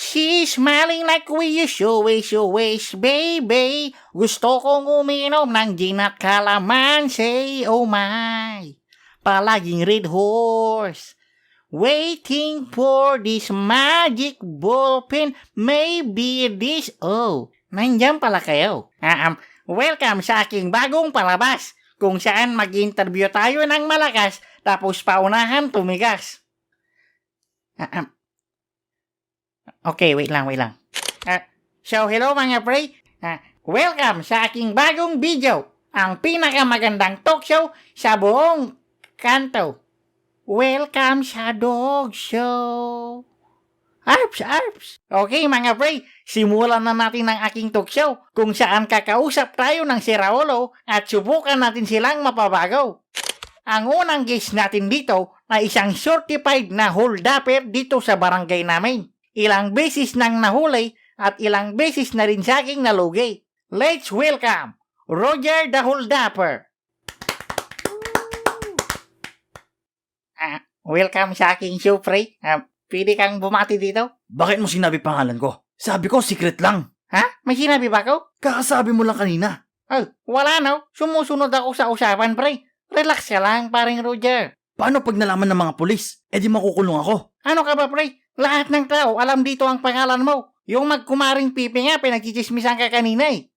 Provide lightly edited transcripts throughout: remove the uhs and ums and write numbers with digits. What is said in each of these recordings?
She's smiling like we wish, baby. Gusto kong uminom ng gin at calamansi, oh my. Palaging red horse. Waiting for this magic ballpen, maybe this, oh. Nandiyan pala kayo. Welcome sa aking bagong palabas, kung saan mag-interview tayo ng malakas, tapos paunahan tumigas. Okay, wait lang. So, hello mga pre. Welcome sa aking bagong video. Ang pinakamagandang talk show sa buong kanto. Welcome sa Dog Show. Arps. Okay mga pre, simulan na natin ang aking talk show kung saan kakausap tayo ng si Raulo at subukan natin silang mapabago. Ang unang guest natin dito ay isang certified na hold-upper dito sa barangay namin. Ilang beses nang nahuli at ilang beses na rin sa aking nalugi. Let's welcome Roger the Hold-Upper. Welcome sa aking show, pre. Pwede kang bumati dito? Bakit mo sinabi pangalan ko? Sabi ko, secret lang. Ha? May sinabi ba ako? Kakasabi mo lang kanina. Wala no. Sumusunod ako sa usapan, pre. Relax ka lang, paring Roger. Paano pag nalaman ng mga pulis? Eh di makukulong ako. Ano ka ba, pre? Lahat ng tao, alam dito ang pangalan mo. Yung magkumaring pipi nga, pinagchichismisan ka kanina eh.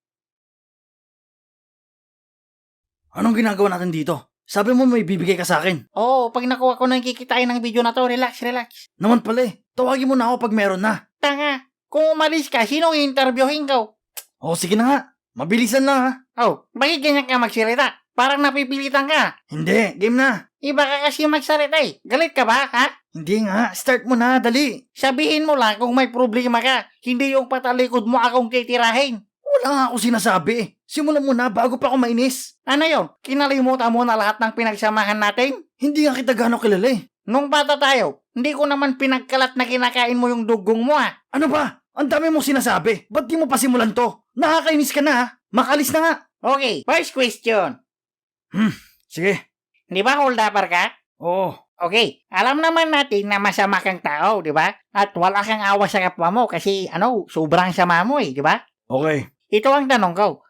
Anong ginagawa natin dito? Sabi mo may bibigay ka sa akin. Oo, pag nakuha ko nang kikitain ng video na to, relax. Naman pala eh. Tawagin mo na ako pag meron na. Tanga, kung umalis ka, sinong i-interviewin ko? Sige na nga. Mabilisan lang ha. Bakit ganyan ka magsalita? Parang napipilitan ka. Hindi, game na. Iba ka kasi magsalita eh. Galit ka ba, ha? Hindi nga, start mo na, dali. Sabihin mo lang kung may problema ka. Hindi yung patalikod mo akong titirahin. Wala nga ako sinasabi eh. Simulan mo na bago pa ako mainis. Ano yun? Kinalimutan mo na lahat ng pinagsamahan natin? Hindi nga kita gano'ng kilala eh. Nung bata tayo, hindi ko naman pinagkalat na kinakain mo yung dugong mo ha. Ano ba? Ang dami mong sinasabi. Ba't di mo pa simulan to? Nakakainis ka na ha. Makalis na nga. Okay, first question. Sige. Di ba hold-upper ka? Oo. Okay, alam naman natin na masama kang tao, di ba? At wala kang awa sa kapwa mo kasi sobrang sama mo eh, di ba? Okay. Ito ang tanong ko.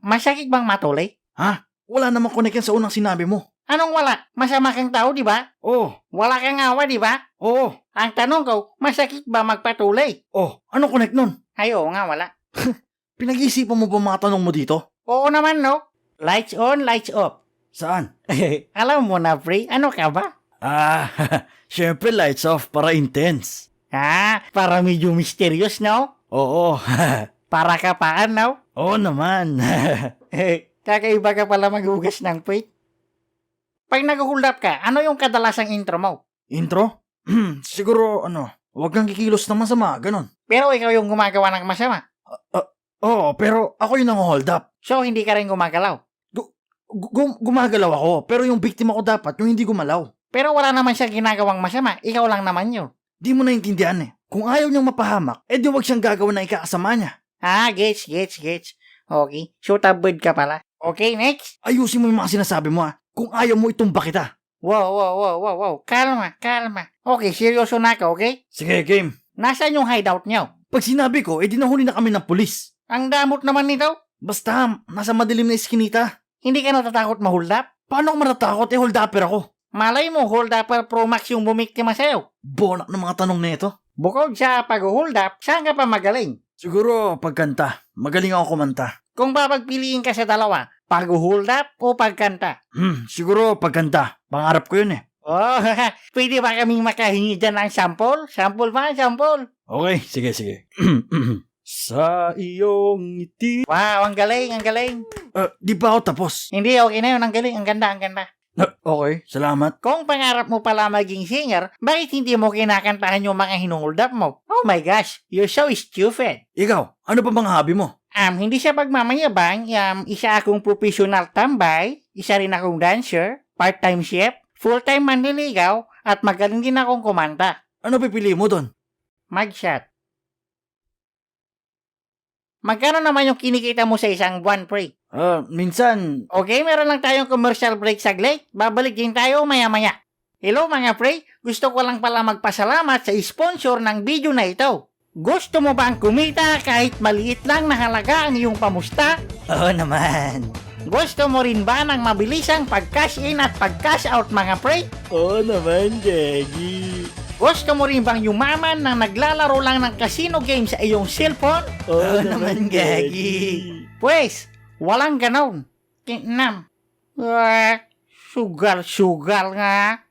Masakit bang matuli? Ha? Wala namang connect yan sa unang sinabi mo. Anong wala? Masama kang tao, di ba? Oo. Wala kang awa, di ba? Oo. Ang tanong ko, masakit ba magpatuloy? Anong connect nun? Ay, oo nga, wala. Pinag-iisipan mo ba mga tanong mo dito? Oo naman, no? Lights on, lights off. Saan? Alam mo na, pre, ano ka ba? Syempre lights off para intense. Para medyo mysterious, no? Oo. Para kapaan, no? Oo naman. Kakaiba ka pala maghugas ng puwit. Pag nag-hold up ka, ano yung kadalasang intro mo? Intro? Siguro, huwag kang kikilos ng masama, ganon. Pero ikaw yung gumagawa ng masama. Oo, pero ako yung nang-hold up. So, hindi ka rin gumagalaw. Gumagalaw ako, pero yung biktima ko dapat yung hindi gumalaw. Pero wala naman siya ginagawang masama. Ikaw lang naman yun. Di mo naintindihan eh. Kung ayaw niyang mapahamak, di wag siyang gagawa na ikakasama niya. Gets. Okay, so tabad ka pala. Okay, next. Ayusin mo yung mga sinasabi mo Kung ayaw mo itumba kita. Wow. Kalma. Okay, seryoso na ka, okay? Sige, game. Nasaan yung hideout niyo? Pag sinabi ko, di nahuli na kami ng pulis. Ang damot naman nito. Basta, nasa madilim na iskinita. Hindi ka natatakot ma-hold up? Paano ako matatakot? Hold upper ako. Malay mo, hold upper Pro Max yung bumiktima sa'yo. Bonak ng mga tanong na ito. Bukod sa pag-hold up, saan ka pa magaling? Siguro, pagkanta. Magaling ako kumanta. Kung papagpiliin ka sa dalawa, pag-hold up o pagkanta? Siguro, pagkanta. Pangarap ko yun eh. Pwede ba kaming makahingi dyan ng sample? Sample ba? Okay, sige. Sa iyong ngiti. Wow, ang galing. Di pa ako tapos. Hindi, okay na yun. Ang galing, ang ganda. Okay, salamat. Kung pangarap mo pala maging singer, bakit hindi mo kinakantahan yung mga hinuhold up mo? Oh my gosh, you're so stupid. Ikaw, ano pa bang hobby mo? Hindi siya pagmamayabang. Isa akong professional tambay, isa rin akong dancer, part-time chef, full-time manliligaw, at magaling din akong kumanta. Ano pipili mo doon? Magshot. Magkano naman yung kinikita mo sa isang buwan, pre? Minsan... Okay, meron lang tayong commercial break saglit. Babalik din tayo maya-maya. Hello mga pre, gusto ko lang pala magpasalamat sa sponsor ng video na ito. Gusto mo bang kumita kahit maliit lang na halaga ang iyong pamusta? Oo naman. Gusto mo rin ba ng mabilisang pag-cash in at pag-cash out mga pre? Oo naman, Gagi. Gusto mo rin bang yumaman na naglalaro lang ng casino game sa iyong cellphone? Oo naman, Gagi. Pues, walang ganon. Kinam. Sugal nga.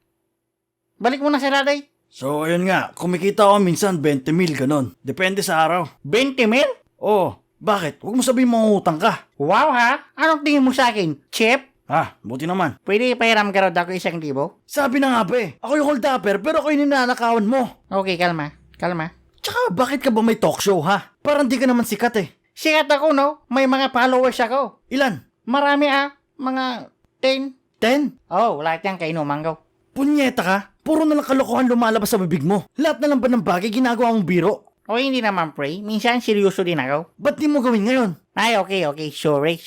Balik mo na sa daday. So, ayun nga, kumikita ako minsan 20 mil, ganon. Depende sa araw. 20 mil? Oh, bakit? Huwag mo sabihin mangungutang ka. Wow ha? Anong tingin mo sa akin? Chip? Buti naman. Pwede pahiram ka raw ako 1,000? Sabi na nga ba eh, ako yung hold upper pero ako yung ninanakawan mo. Okay, kalma. Tsaka bakit ka ba may talk show ha? Parang di ka naman sikat eh. Sikat ako no? May mga followers ako. Ilan? Marami mga 10. 10? Oh, lahat yan kay Manggaw. Punyeta ka? Puro na lang kalokohan lumalabas sa bibig mo. Lahat na lang ba ng bagay ginagawa mong biro? O hindi naman pre, minsan seryoso din ako. Ba't di mo gawin ngayon? Ay, okay, sorry.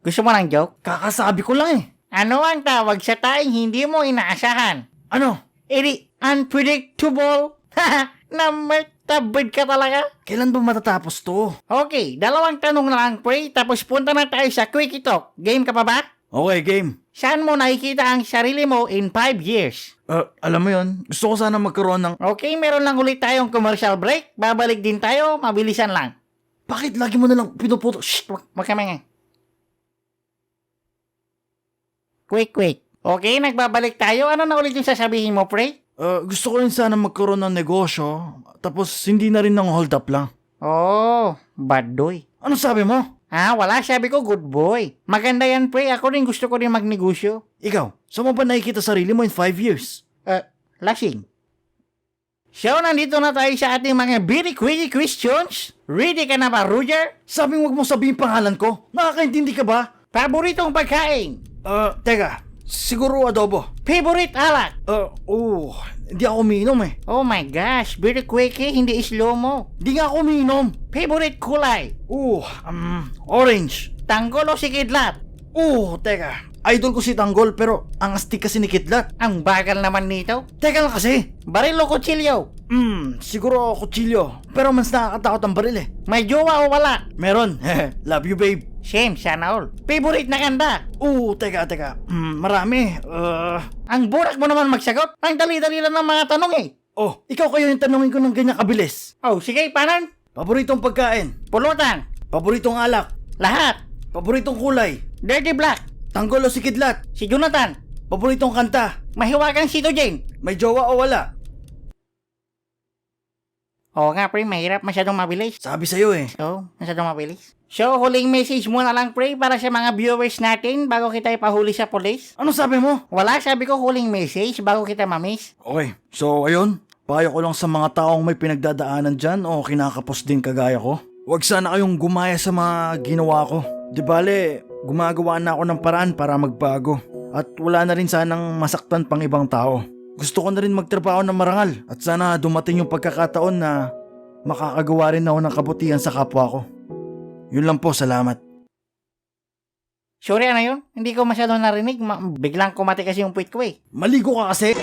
Gusto mo ng joke? Kakasabi ko lang eh. Ano ang tawag sa taing hindi mo inaasahan? Ano? Edi, unpredictable. Namartabid ka talaga. Kailan ba matatapos to? Okay, 2 tanong na lang pre, tapos punta na tayo sa Quickie Talk. Game ka pa ba? Okay, game. Saan mo nakikita ang sarili mo in 5 years? Alam mo yon, gusto ko sana magkaroon ng... Okay, meron lang ulit tayong commercial break. Babalik din tayo, mabilisan lang. Bakit lagi mo na lang pinuputo? Shh! Wag ka nga. Quick. Okay, nagbabalik tayo. Ano na ulit yung sasabihin mo, pre? Gusto ko rin sana magkaroon ng negosyo, tapos hindi na rin ng hold up lang. Oh, bad boy. Ano sabi mo? Wala. Sabi ko, good boy. Maganda yan, pre. Ako rin gusto ko rin magnegosyo. Ikaw, saan mo ba nakikita sarili mo in 5 years? Lasing. So, nandito na tayo sa ating mga very quickie questions. Ready ka na ba, Roger? Sabing wag mo sabihin pangalan ko. Nakakaintindi ka ba? Paboritong pagkain. Teka. Siguro adobo. Favorite alak. Hindi ako umiinom eh. Oh my gosh, very quickie, hindi slow mo. Hindi nga ako umiinom. Favorite kulay. Orange. Tanggol o sikidlat? Teka. Idol ko si Tanggol pero ang astig kasi ni Kidlat. Ang bagal naman nito. Teka lang kasi. Baril o kutsilyo? Siguro kutsilyo. Pero mas nakakatakot ang baril eh. May jowa o wala? Meron. Love you babe. Same, sana all. Favorite na kanta? Teka. Marami. Ang burak mo naman magsagot. Ang dali-dali lang ng mga tanong eh. Ikaw kayo yung tanungin ko ng ganyan kabilis. Oh, sige, panan? Paboritong pagkain. Pulutan. Paboritong alak. Lahat. Paboritong kulay. Dirty Black. Tanggol o si Kidlat. Si Jonathan. Paboritong kanta. Mahiwagang si Jane. May jowa o wala. Oo nga, pre, mahirap masyadong mabilis. Sabi sa'yo eh. Masyadong mabilis. So, huling message mo na lang, pre, para sa mga viewers natin bago kita ipahuli sa police. Ano sabi mo? Wala, sabi ko huling message bago kita mamiss. Okay, so ayun. Payo ko lang sa mga taong may pinagdadaanan dyan o kinakapos din kagaya ko. Huwag sana kayong gumaya sa mga ginawa ko. Di bale, gumagawa na ako ng paraan para magbago. At wala na rin sanang masaktan pang ibang tao. Gusto ko na rin magtrabaho ng marangal at sana dumating yung pagkakataon na makakagawa rin ako ng kabutihan sa kapwa ko. Yun lang po, salamat. Sorry, ano yun? Hindi ko masyadong narinig. Biglang kumati kasi yung puwit ko eh. Maligo ka kasi!